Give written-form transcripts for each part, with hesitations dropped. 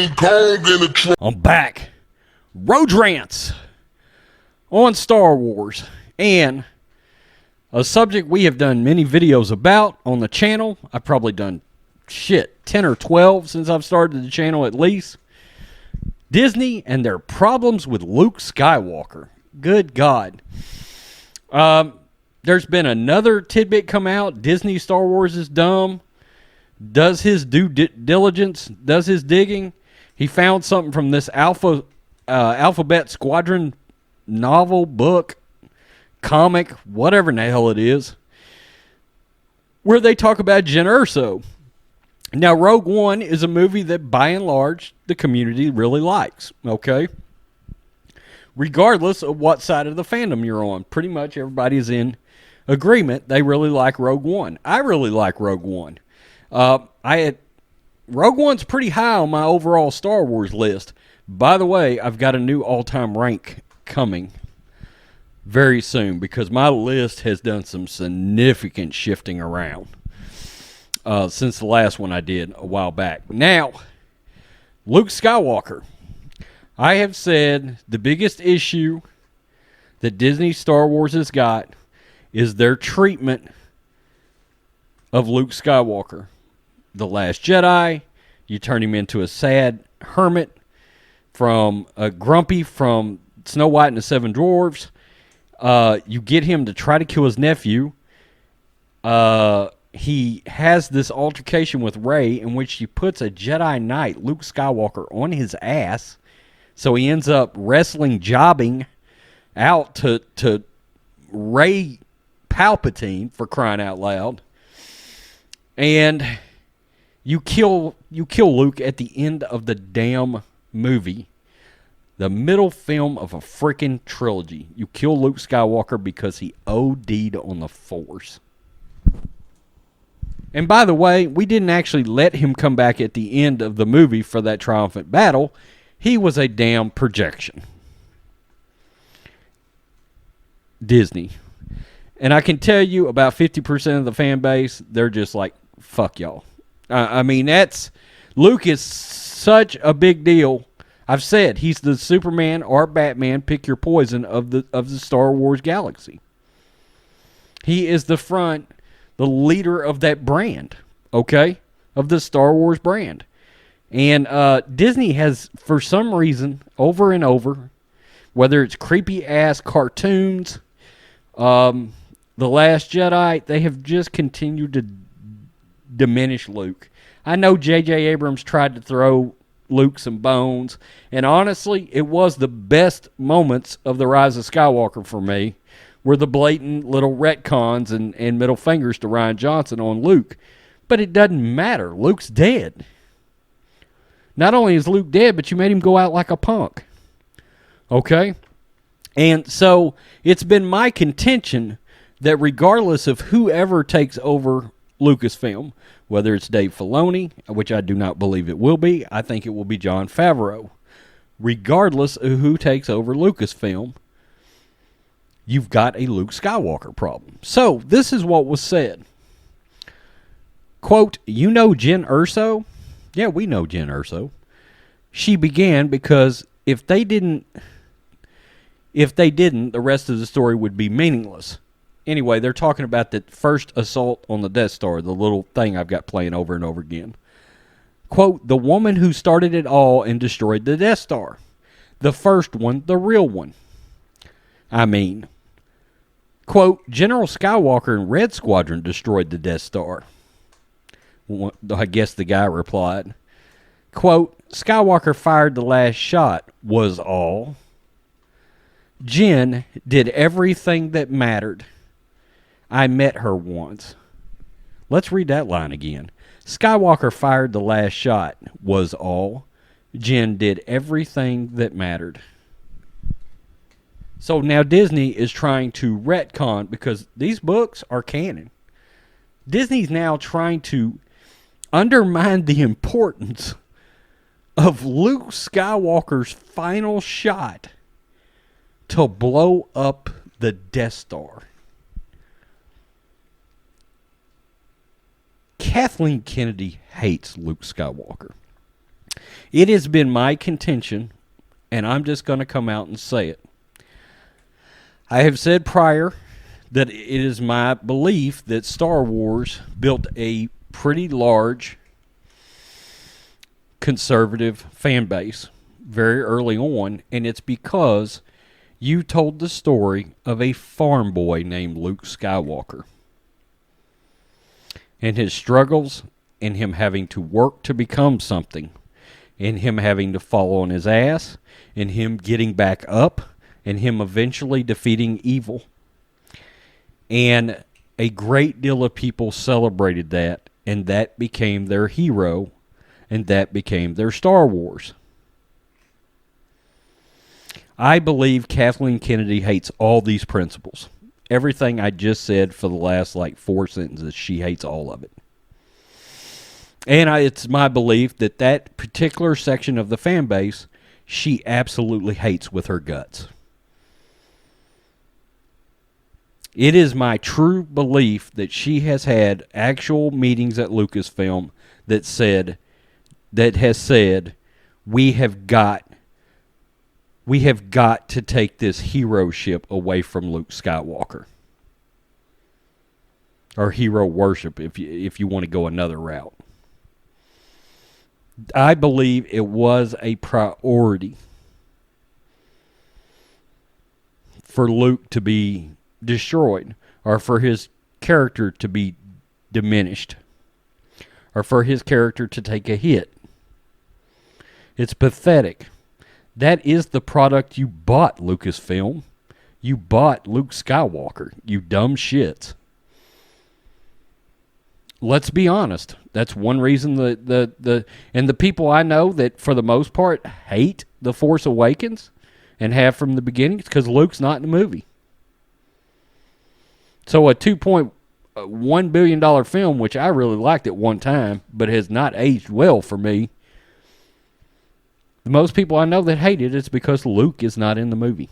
King Kong in the trunk. I'm back. Road Rants on Star Wars. And a subject we have done many videos about on the channel. I've probably done, 10 or 12 since I've started the channel at least. Disney and their problems with Luke Skywalker. Good God. There's been another tidbit come out. Disney Star Wars is dumb. Does his due diligence, does his digging. He found something from this Alphabet Squadron novel, book, comic, whatever in the hell it is, where they talk about Jyn Erso. Now, Rogue One is a movie that, by and large, the community really likes, okay? Regardless of what side of the fandom you're on. Pretty much everybody is in agreement. They really like Rogue One. I really like Rogue One. Rogue One's pretty high on my overall Star Wars list. By the way, I've got a new all-time rank coming very soon because my list has done some significant shifting around since the last one I did a while back. Now, Luke Skywalker. I have said the biggest issue that Disney Star Wars has got is their treatment of Luke Skywalker. The Last Jedi, you turn him into a sad hermit, from a grumpy from Snow White and the Seven Dwarfs. You get him to try to kill his nephew. He has this altercation with Rey in which he puts a Jedi Knight, Luke Skywalker, on his ass. So he ends up jobbing out to Rey Palpatine, for crying out loud. And you kill Luke at the end of the damn movie. The middle film of a freaking trilogy. You kill Luke Skywalker because he OD'd on the Force. And by the way, we didn't actually let him come back at the end of the movie for that triumphant battle. He was a damn projection. Disney. And I can tell you about 50% of the fan base, they're just like, fuck y'all. I mean, Luke is such a big deal. I've said he's the Superman or Batman, pick your poison, of the Star Wars galaxy. He is the leader of that brand, okay? Of the Star Wars brand. And Disney has, for some reason, over and over, whether it's creepy-ass cartoons, The Last Jedi, they have just continued to diminish Luke. I know J.J. Abrams tried to throw Luke some bones, and honestly, it was the best moments of The Rise of Skywalker for me, were the blatant little retcons and middle fingers to Rian Johnson on Luke. But it doesn't matter. Luke's dead. Not only is Luke dead, but you made him go out like a punk. Okay? And so it's been my contention that regardless of whoever takes over Lucasfilm, whether it's Dave Filoni, which I do not believe it will be, I think it will be Jon Favreau. Regardless of who takes over Lucasfilm, you've got a Luke Skywalker problem. So, this is what was said. Quote, you know Jyn Erso? Yeah, we know Jyn Erso. She began because if they didn't, the rest of the story would be meaningless. Anyway, they're talking about the first assault on the Death Star, the little thing I've got playing over and over again. Quote, the woman who started it all and destroyed the Death Star. The first one, the real one. I mean, quote, General Skywalker and Red Squadron destroyed the Death Star. I guess the guy replied. Quote, Skywalker fired the last shot, was all. Jyn did everything that mattered. I met her once. Let's read that line again. Skywalker fired the last shot, was all. Jyn did everything that mattered. So now Disney is trying to retcon, because these books are canon. Disney's now trying to undermine the importance of Luke Skywalker's final shot to blow up the Death Star. Kathleen Kennedy hates Luke Skywalker. It has been my contention, and I'm just going to come out and say it. I have said prior that it is my belief that Star Wars built a pretty large conservative fan base very early on, and it's because you told the story of a farm boy named Luke Skywalker and his struggles, and him having to work to become something, and him having to fall on his ass, and him getting back up, and him eventually defeating evil. And a great deal of people celebrated that, and that became their hero, and that became their Star Wars. I believe Kathleen Kennedy hates all these principles. Everything I just said for the last 4 sentences, she hates all of it. And it's my belief that that particular section of the fan base, she absolutely hates with her guts. It is my true belief that she has had actual meetings at Lucasfilm that has said, we have got to take this hero ship away from Luke Skywalker. Or hero worship, if you want to go another route. I believe it was a priority for Luke to be destroyed, or for his character to be diminished, or for his character to take a hit. It's pathetic. That is the product you bought, Lucasfilm. You bought Luke Skywalker, you dumb shits. Let's be honest. That's one reason the people I know that for the most part hate The Force Awakens and have from the beginning, it's because Luke's not in the movie. So a $2.1 billion film, which I really liked at one time, but has not aged well for me, the most people I know that hate it is because Luke is not in the movie.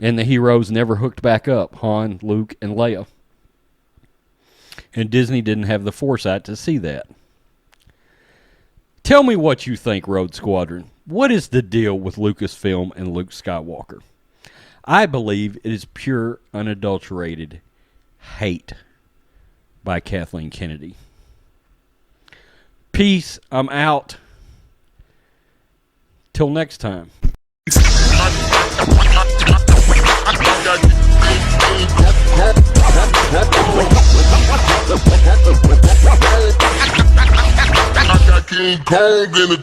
And the heroes never hooked back up, Han, Luke, and Leia. And Disney didn't have the foresight to see that. Tell me what you think, Rhodes Squadron. What is the deal with Lucasfilm and Luke Skywalker? I believe it is pure, unadulterated hate by Kathleen Kennedy. Peace. I'm out. Till next time. I got King Kong in the